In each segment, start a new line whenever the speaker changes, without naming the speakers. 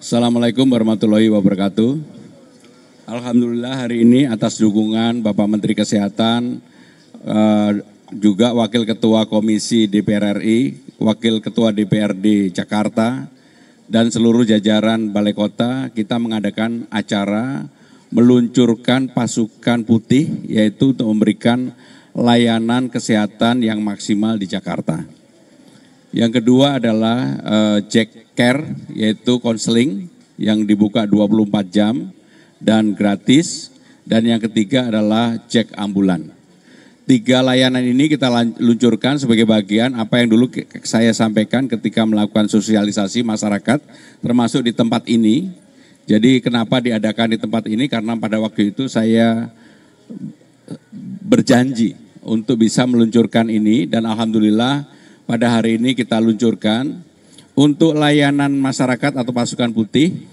Assalamualaikum warahmatullahi wabarakatuh. Alhamdulillah hari ini atas dukungan Bapak Menteri Kesehatan, juga Wakil Ketua Komisi DPR RI, Wakil Ketua DPRD Jakarta, dan seluruh jajaran Balai Kota, kita mengadakan acara meluncurkan pasukan putih, yaitu untuk memberikan layanan kesehatan yang maksimal di Jakarta. Yang kedua adalah Jack Care, yaitu konseling yang dibuka 24 jam dan gratis. Dan yang ketiga adalah Jack Ambulan. 3 layanan ini kita luncurkan sebagai bagian apa yang dulu saya sampaikan ketika melakukan sosialisasi masyarakat, termasuk di tempat ini. Jadi kenapa diadakan di tempat ini? Karena pada waktu itu saya berjanji untuk bisa meluncurkan ini, dan alhamdulillah pada hari ini kita luncurkan. Untuk layanan masyarakat atau pasukan putih,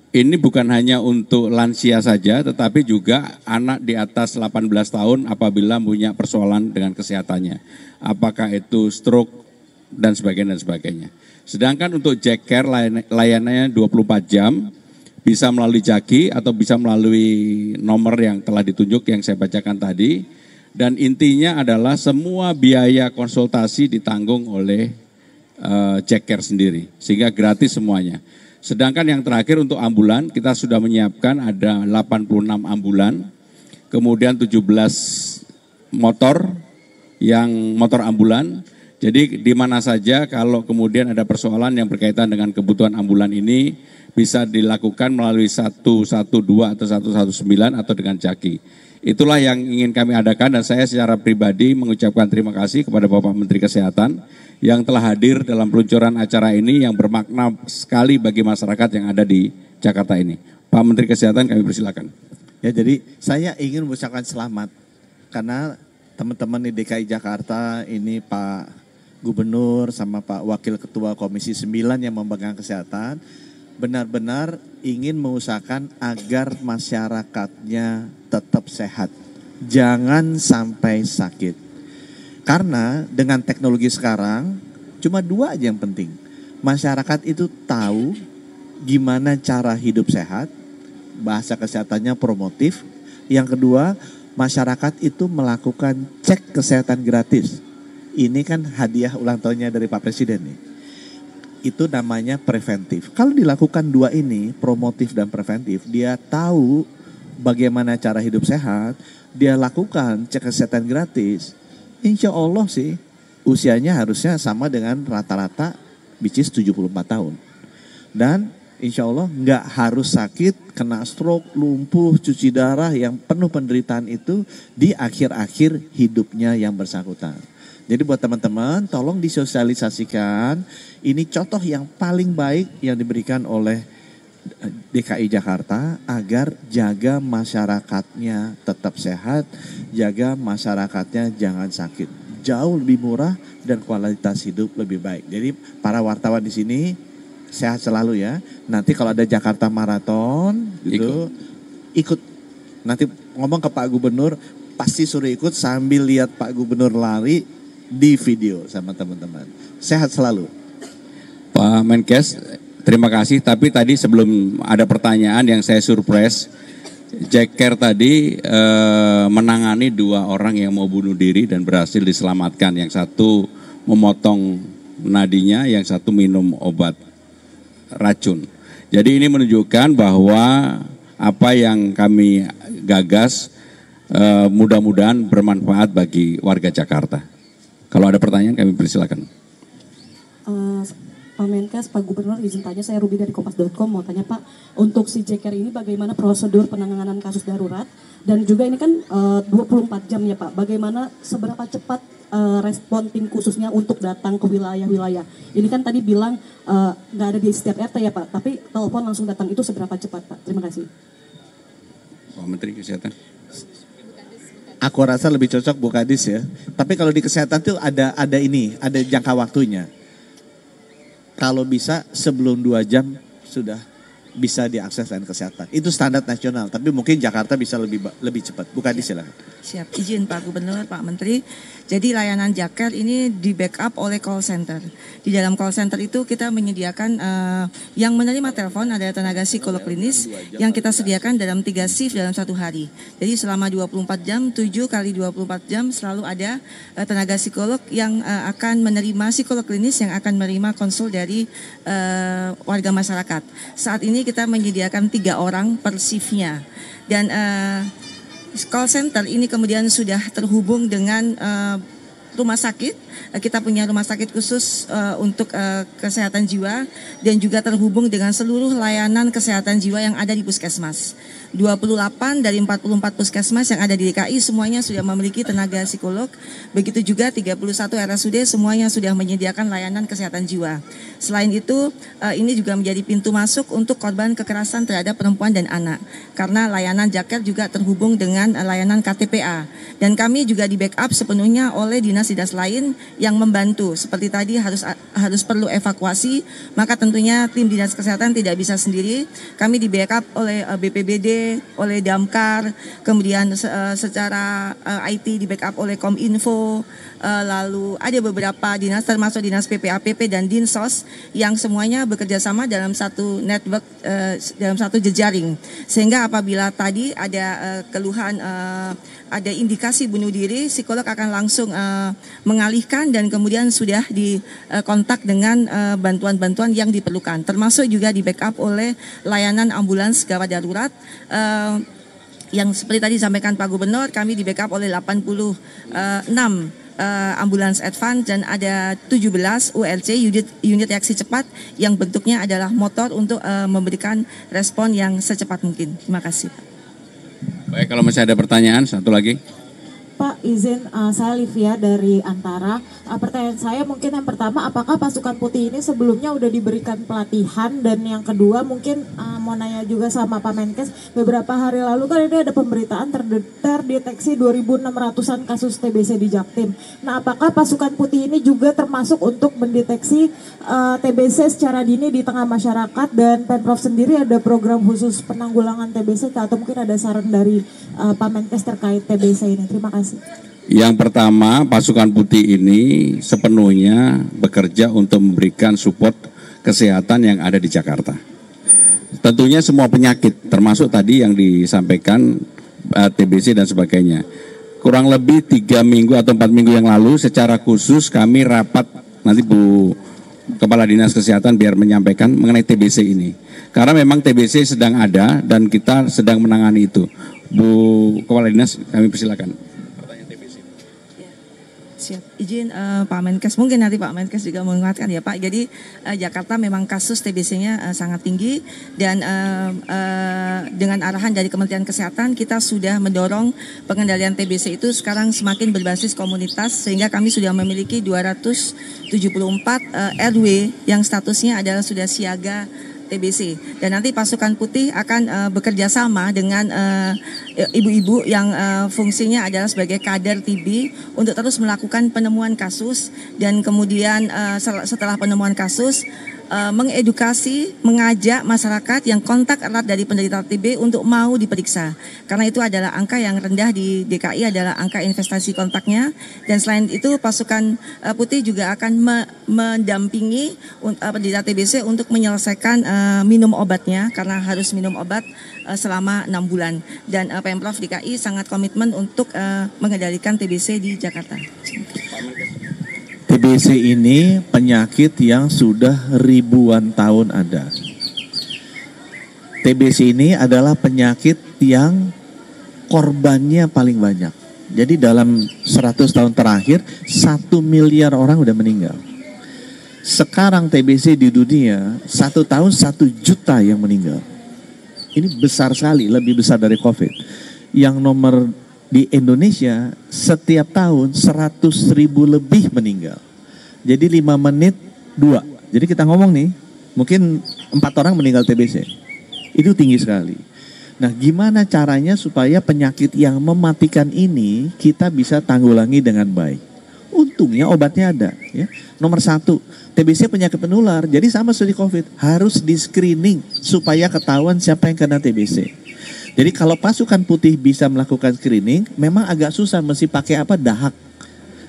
ini bukan hanya untuk lansia saja, tetapi juga anak di atas 18 tahun apabila punya persoalan dengan kesehatannya. Apakah itu stroke dan sebagainya. Sedangkan untuk Jack Care layanannya 24 jam, bisa melalui Jaki atau bisa melalui nomor yang telah ditunjuk yang saya bacakan tadi. Dan intinya adalah semua biaya konsultasi ditanggung oleh Jack Care sendiri, sehingga gratis semuanya. Sedangkan yang terakhir untuk ambulan, kita sudah menyiapkan ada 86 ambulan, kemudian 17 motor ambulan. Jadi di mana saja kalau kemudian ada persoalan yang berkaitan dengan kebutuhan ambulan ini, bisa dilakukan melalui 112 atau 119 atau dengan Jaki. Itulah yang ingin kami adakan, dan saya secara pribadi mengucapkan terima kasih kepada Bapak Menteri Kesehatan yang telah hadir dalam peluncuran acara ini yang bermakna sekali bagi masyarakat yang ada di Jakarta ini. Pak Menteri Kesehatan, kami persilakan.
Ya, jadi saya ingin mengucapkan selamat karena teman-teman di DKI Jakarta ini, Pak Gubernur sama Pak Wakil Ketua Komisi 9 yang memegang kesehatan, benar-benar ingin mengusahakan agar masyarakatnya tetap sehat. Jangan sampai sakit. Karena dengan teknologi sekarang, cuma 2 aja yang penting. Masyarakat itu tahu gimana cara hidup sehat, bahasa kesehatannya promotif. Yang kedua, masyarakat itu melakukan cek kesehatan gratis. Ini kan hadiah ulang tahunnya dari Pak Presiden nih. Itu namanya preventif. Kalau dilakukan 2 ini, promotif dan preventif, dia tahu bagaimana cara hidup sehat, dia lakukan cek kesehatan gratis, insya Allah sih usianya harusnya sama dengan rata-rata which is 74 tahun. Dan insya Allah nggak harus sakit, kena stroke, lumpuh, cuci darah yang penuh penderitaan itu di akhir-akhir hidupnya yang bersangkutan. Jadi buat teman-teman, tolong disosialisasikan. Ini contoh yang paling baik yang diberikan oleh DKI Jakarta agar jaga masyarakatnya tetap sehat, jaga masyarakatnya jangan sakit. Jauh lebih murah dan kualitas hidup lebih baik. Jadi para wartawan di sini sehat selalu ya. Nanti kalau ada Jakarta Marathon gitu, ikut. Nanti ngomong ke Pak Gubernur, pasti suruh ikut sambil lihat Pak Gubernur lari di video sama teman-teman. Sehat selalu.
Pak Menkes, terima kasih. Tapi tadi sebelum ada pertanyaan yang saya surprise, Jack Care tadi menangani 2 orang yang mau bunuh diri dan berhasil diselamatkan. Yang satu memotong nadinya, yang satu minum obat racun. Jadi ini menunjukkan bahwa apa yang kami gagas mudah-mudahan bermanfaat bagi warga Jakarta. Kalau ada pertanyaan kami persilakan.
Pak Menkes, Pak Gubernur, izin tanya, saya Ruby dari Kompas.com mau tanya Pak, untuk si Jack Care ini bagaimana prosedur penanganan kasus darurat, dan juga ini kan 24 jam ya Pak, bagaimana seberapa cepat respon tim khususnya untuk datang ke wilayah-wilayah. Ini kan tadi bilang nggak ada di setiap RT ya Pak, tapi telepon langsung datang, itu seberapa cepat Pak? Terima kasih.
Pak Menteri Kesehatan.
Aku rasa lebih cocok Bu Kadis ya. Tapi kalau di kesehatan tuh ada jangka waktunya. Kalau bisa sebelum 2 jam sudah bisa diakses layanan kesehatan. Itu standar nasional, tapi mungkin Jakarta bisa lebih cepat. Bukan silakan.
Siap, izin Pak Gubernur, Pak Menteri. Jadi layanan Jaker ini di backup oleh call center. Di dalam call center itu kita menyediakan yang menerima telepon adalah tenaga psikolog klinis yang kita sediakan dalam 3 shift dalam 1 hari. Jadi selama 24 jam, 7 kali 24 jam selalu ada tenaga psikolog yang akan menerima psikolog klinis yang akan menerima konsul dari warga masyarakat. Saat ini kita menyediakan 3 orang per shiftnya. Dan call center ini kemudian sudah terhubung dengan rumah sakit. Kita punya rumah sakit khusus untuk kesehatan jiwa dan juga terhubung dengan seluruh layanan kesehatan jiwa yang ada di puskesmas. 28 dari 44 puskesmas yang ada di DKI semuanya sudah memiliki tenaga psikolog. Begitu juga 31 RSUD semuanya sudah menyediakan layanan kesehatan jiwa. Selain itu, ini juga menjadi pintu masuk untuk korban kekerasan terhadap perempuan dan anak. Karena layanan Jaker juga terhubung dengan layanan KTPA. Dan kami juga di backup sepenuhnya oleh dinas-dinas lain yang membantu. Seperti tadi harus perlu evakuasi, maka tentunya tim dinas kesehatan tidak bisa sendiri. Kami di backup oleh BPBD, oleh Damkar, kemudian secara IT di backup oleh Kominfo, lalu ada beberapa dinas termasuk dinas PPAPP dan Dinsos yang semuanya bekerja sama dalam satu network, dalam satu jejaring. Sehingga apabila tadi ada keluhan, ada indikasi bunuh diri, psikolog akan langsung mengalihkan dan kemudian sudah dikontak dengan bantuan-bantuan yang diperlukan. Termasuk juga di backup oleh layanan ambulans gawat darurat yang seperti tadi disampaikan Pak Gubernur, kami di backup oleh 86 ambulans advance dan ada 17 URC unit reaksi cepat yang bentuknya adalah motor untuk memberikan respon yang secepat mungkin. Terima kasih.
Baik, kalau masih ada pertanyaan, satu lagi.
Pak, izin saya Livia dari Antara. Pertanyaan saya mungkin yang pertama, apakah pasukan putih ini sebelumnya udah diberikan pelatihan? Dan yang kedua mungkin mau nanya juga sama Pak Menkes, beberapa hari lalu kan ini ada pemberitaan terdeteksi 2.600-an kasus TBC di Jaktim. Nah, apakah pasukan putih ini juga termasuk untuk mendeteksi TBC secara dini di tengah masyarakat? Dan Pemprov sendiri ada program khusus penanggulangan TBC atau mungkin ada saran dari Pak Menkes terkait TBC ini? Terima kasih.
Yang pertama, pasukan putih ini sepenuhnya bekerja untuk memberikan support kesehatan yang ada di Jakarta. Tentunya semua penyakit, termasuk tadi yang disampaikan TBC dan sebagainya. Kurang lebih 3 minggu atau 4 minggu yang lalu secara khusus kami rapat, nanti Bu Kepala Dinas Kesehatan biar menyampaikan mengenai TBC ini. Karena memang TBC sedang ada dan kita sedang menangani itu. Bu Kepala Dinas, kami persilakan.
Siap, izin Pak Menkes, mungkin nanti Pak Menkes juga menguatkan ya Pak. Jadi Jakarta memang kasus TBC-nya sangat tinggi dan dengan arahan dari Kementerian Kesehatan kita sudah mendorong pengendalian TBC itu sekarang semakin berbasis komunitas sehingga kami sudah memiliki 274 RW yang statusnya adalah sudah siaga TBC. Dan nanti pasukan putih akan bekerja sama dengan ibu-ibu yang fungsinya adalah sebagai kader TB untuk terus melakukan penemuan kasus dan kemudian setelah penemuan kasus mengedukasi, mengajak masyarakat yang kontak erat dari penderita TB untuk mau diperiksa. Karena itu adalah angka yang rendah di DKI adalah angka investasi kontaknya. Dan selain itu pasukan putih juga akan mendampingi penderita TBC untuk menyelesaikan minum obatnya karena harus minum obat selama 6 bulan. Dan Pemprov DKI sangat komitmen untuk mengendalikan TBC di Jakarta.
TBC ini penyakit yang sudah ribuan tahun ada. TBC ini adalah penyakit yang korbannya paling banyak. Jadi dalam 100 tahun terakhir 1 miliar orang udah meninggal. Sekarang TBC di dunia 1 tahun 1 juta yang meninggal. Ini besar sekali, lebih besar dari COVID. Yang nomor di Indonesia setiap tahun 100.000 lebih meninggal. Jadi 5 menit 2. Jadi kita ngomong nih, mungkin 4 orang meninggal TBC. Itu tinggi sekali. Nah, gimana caranya supaya penyakit yang mematikan ini kita bisa tanggulangi dengan baik? Untuk untungnya obatnya ada. Ya. Nomor 1, TBC penyakit penular. Jadi sama seperti COVID, harus di screening supaya ketahuan siapa yang kena TBC. Jadi kalau pasukan putih bisa melakukan screening, memang agak susah, mesti pakai apa? Dahak.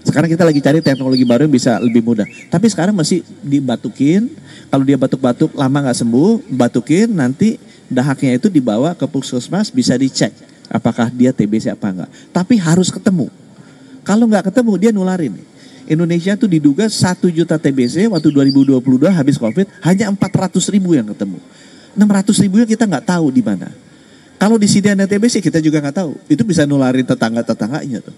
Sekarang kita lagi cari teknologi baru yang bisa lebih mudah. Tapi sekarang masih dibatukin. Kalau dia batuk-batuk lama nggak sembuh, batukin, nanti dahaknya itu dibawa ke puskesmas, bisa dicek apakah dia TBC apa enggak. Tapi harus ketemu. Kalau nggak ketemu dia nularin. Indonesia tuh diduga 1 juta TBC waktu 2022 habis COVID, hanya 400.000 yang ketemu. 600.000 kita nggak tahu di mana. Kalau di sini ada TBC kita juga nggak tahu. Itu bisa nularin tetangga-tetangganya tuh.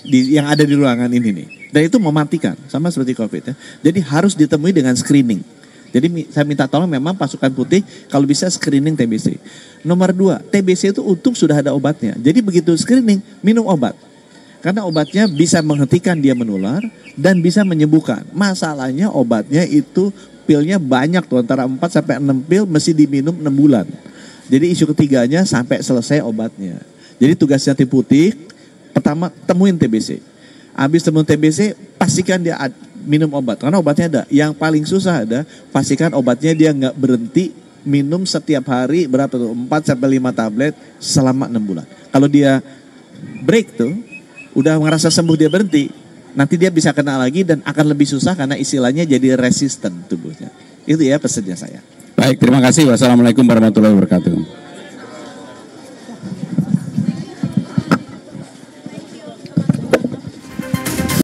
Yang ada di ruangan ini nih. Dan itu mematikan, sama seperti COVID ya. Jadi harus ditemui dengan screening. Jadi saya minta tolong memang pasukan putih kalau bisa screening TBC. Nomor 2, TBC itu untung sudah ada obatnya. Jadi begitu screening, minum obat. Karena obatnya bisa menghentikan dia menular dan bisa menyembuhkan. Masalahnya obatnya itu pilnya banyak tuh, antara 4 sampai 6 pil mesti diminum 6 bulan. Jadi isu ketiganya sampai selesai obatnya. Jadi tugasnya tim putih, pertama temuin TBC. Habis temuin TBC, pastikan dia minum obat. Karena obatnya ada. Yang paling susah ada, pastikan obatnya dia nggak berhenti minum setiap hari berapa tuh? 4 sampai 5 tablet selama 6 bulan. Kalau dia break tuh, udah ngerasa sembuh dia berhenti, nanti dia bisa kena lagi dan akan lebih susah karena istilahnya jadi resisten tubuhnya. Itu ya pesannya saya.
Baik, terima kasih. Wassalamualaikum warahmatullahi wabarakatuh.